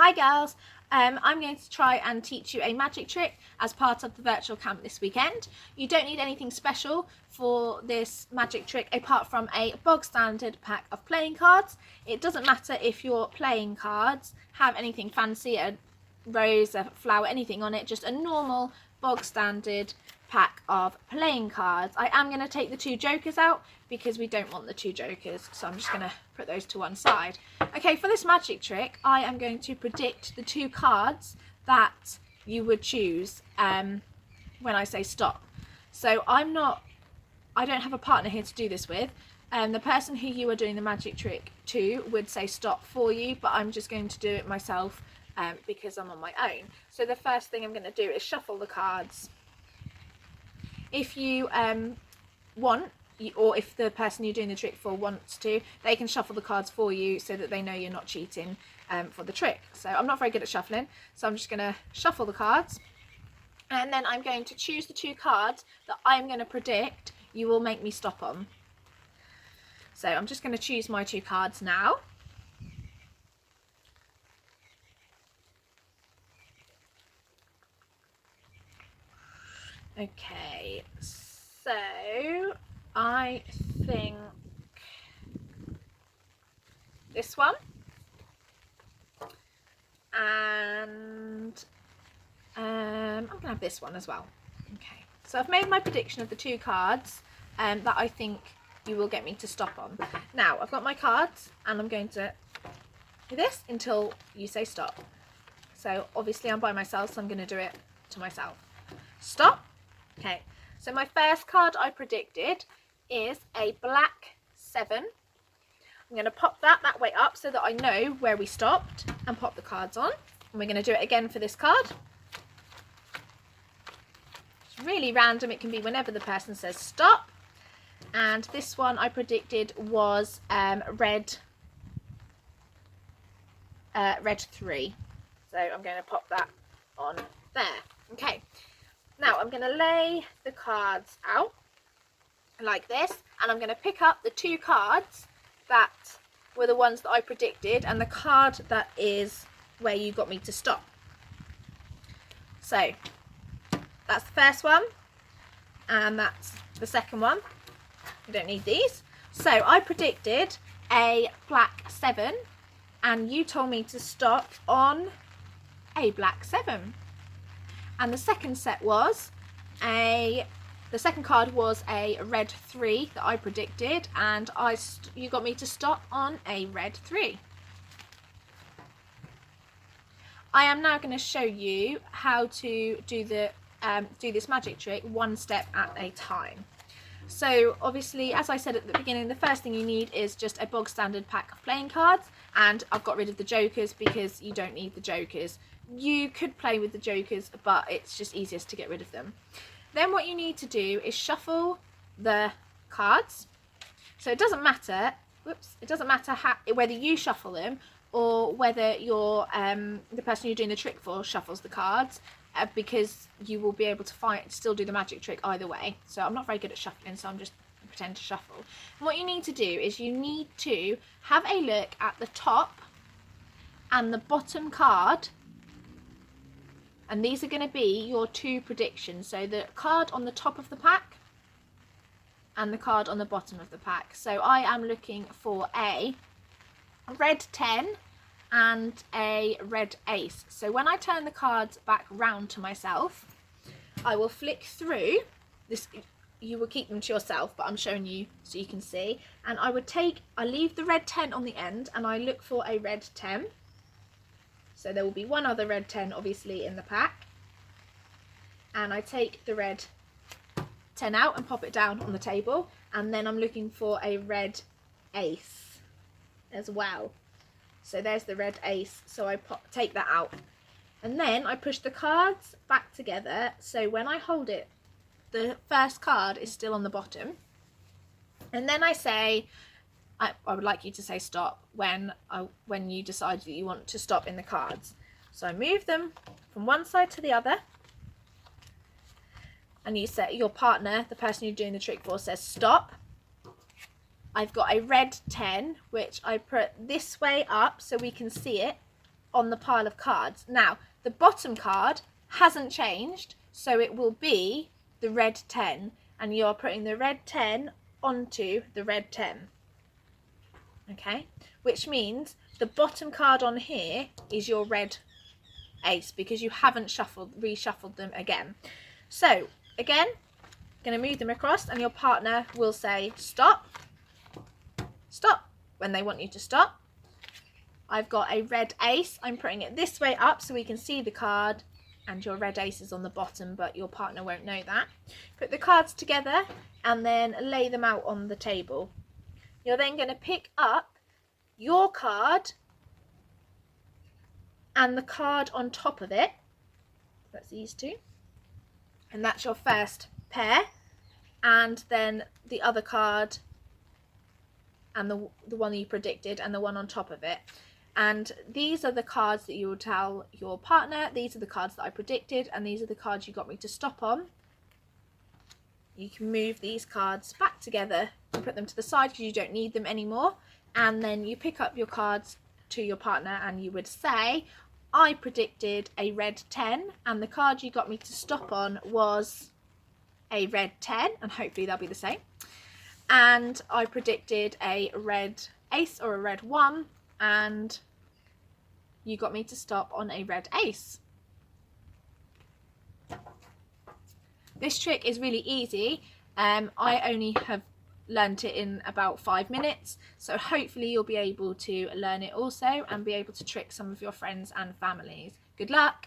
Hi girls, I'm going to try and teach you a magic trick as part of the virtual camp this weekend. You don't need anything special for this magic trick apart from a bog standard pack of playing cards. It doesn't matter if your playing cards have anything fancy, a rose, a flower, anything on it, just a normal bog standard pack of playing cards. I am going to take the two jokers out because we don't want the two jokers, so I'm just going to put those to one side. Okay, for this magic trick I am going to predict the two cards that you would choose when I say stop. So I don't have a partner here to do this with. The person who you are doing the magic trick to would say stop for you, but I'm just going to do it myself because I'm on my own. So the first thing I'm going to do is shuffle the cards. If you want, or if the person you're doing the trick for wants to, they can shuffle the cards for you so that they know you're not cheating for the trick. So I'm not very good at shuffling, so I'm just going to shuffle the cards, and then I'm going to choose the two cards that I'm going to predict you will make me stop on. So I'm just going to choose my two cards now. Okay, so I think this one, and I'm going to have this one as well. Okay, so I've made my prediction of the two cards that I think you will get me to stop on. Now I've got my cards and I'm going to do this until you say stop. So obviously I'm by myself, so I'm going to do it to myself. Stop. Okay, so my first card I predicted is a black 7. I'm going to pop that way up so that I know where we stopped and pop the cards on. And we're going to do it again for this card. It's really random, it can be whenever the person says stop. And this one I predicted was red 3. So I'm going to pop that on there. Okay. Now I'm going to lay the cards out like this, and I'm going to pick up the two cards that were the ones that I predicted and the card that is where you got me to stop. So that's the first one and that's the second one. You don't need these. So I predicted a black 7 and you told me to stop on a black 7. And the second set was the second card was a red 3 that I predicted, and you got me to stop on a red 3. I am now going to show you how to do this magic trick one step at a time. So obviously, as I said at the beginning, the first thing you need is just a bog standard pack of playing cards, and I've got rid of the jokers because you don't need the jokers. You could play with the jokers, but it's just easiest to get rid of them. Then what you need to do is shuffle the cards. So it doesn't matter, whether you shuffle them or whether you're the person you're doing the trick for shuffles the cards, because you will be able to still do the magic trick either way. So I'm not very good at shuffling, so I'm just pretend to shuffle. And what you need to do is you need to have a look at the top and the bottom card, and these are going to be your two predictions. So the card on the top of the pack and the card on the bottom of the pack. So I am looking for a red 10 and a red ace. So when I turn the cards back round to myself, I will flick through this. You will keep them to yourself, but I'm showing you so you can see. And I leave the red 10 on the end and I look for a red 10. So there will be one other red 10 obviously in the pack. And I take the red 10 out and pop it down on the table. And then I'm looking for a red ace as well. So there's the red ace. So I take that out. And then I push the cards back together. So when I hold it, the first card is still on the bottom. And then I say, I would like you to say stop when you decide that you want to stop in the cards. So I move them from one side to the other, and you say, your partner, the person you're doing the trick for, says stop. I've got a red 10 which I put this way up so we can see it, on the pile of cards. Now, the bottom card hasn't changed, so it will be the red 10, and you're putting the red 10 onto the red 10. Okay, which means the bottom card on here is your red ace because you haven't reshuffled them again. So again, going to move them across, and your partner will say stop, stop when they want you to stop. I've got a red ace. I'm putting it this way up so we can see the card, and your red ace is on the bottom, but your partner won't know that. Put the cards together and then lay them out on the table. You're then going to pick up your card and the card on top of it. That's these two. And that's your first pair. And then the other card and the one that you predicted and the one on top of it. And these are the cards that you will tell your partner. These are the cards that I predicted, and these are the cards you got me to stop on. You can move these cards back together and put them to the side because you don't need them anymore. And then you pick up your cards to your partner and you would say, I predicted a red 10 and the card you got me to stop on was a red 10, and hopefully they'll be the same. And I predicted a red ace or a red 1, and you got me to stop on a red ace. This trick is really easy. I only have learnt it in about 5 minutes, so hopefully you'll be able to learn it also and be able to trick some of your friends and families. Good luck!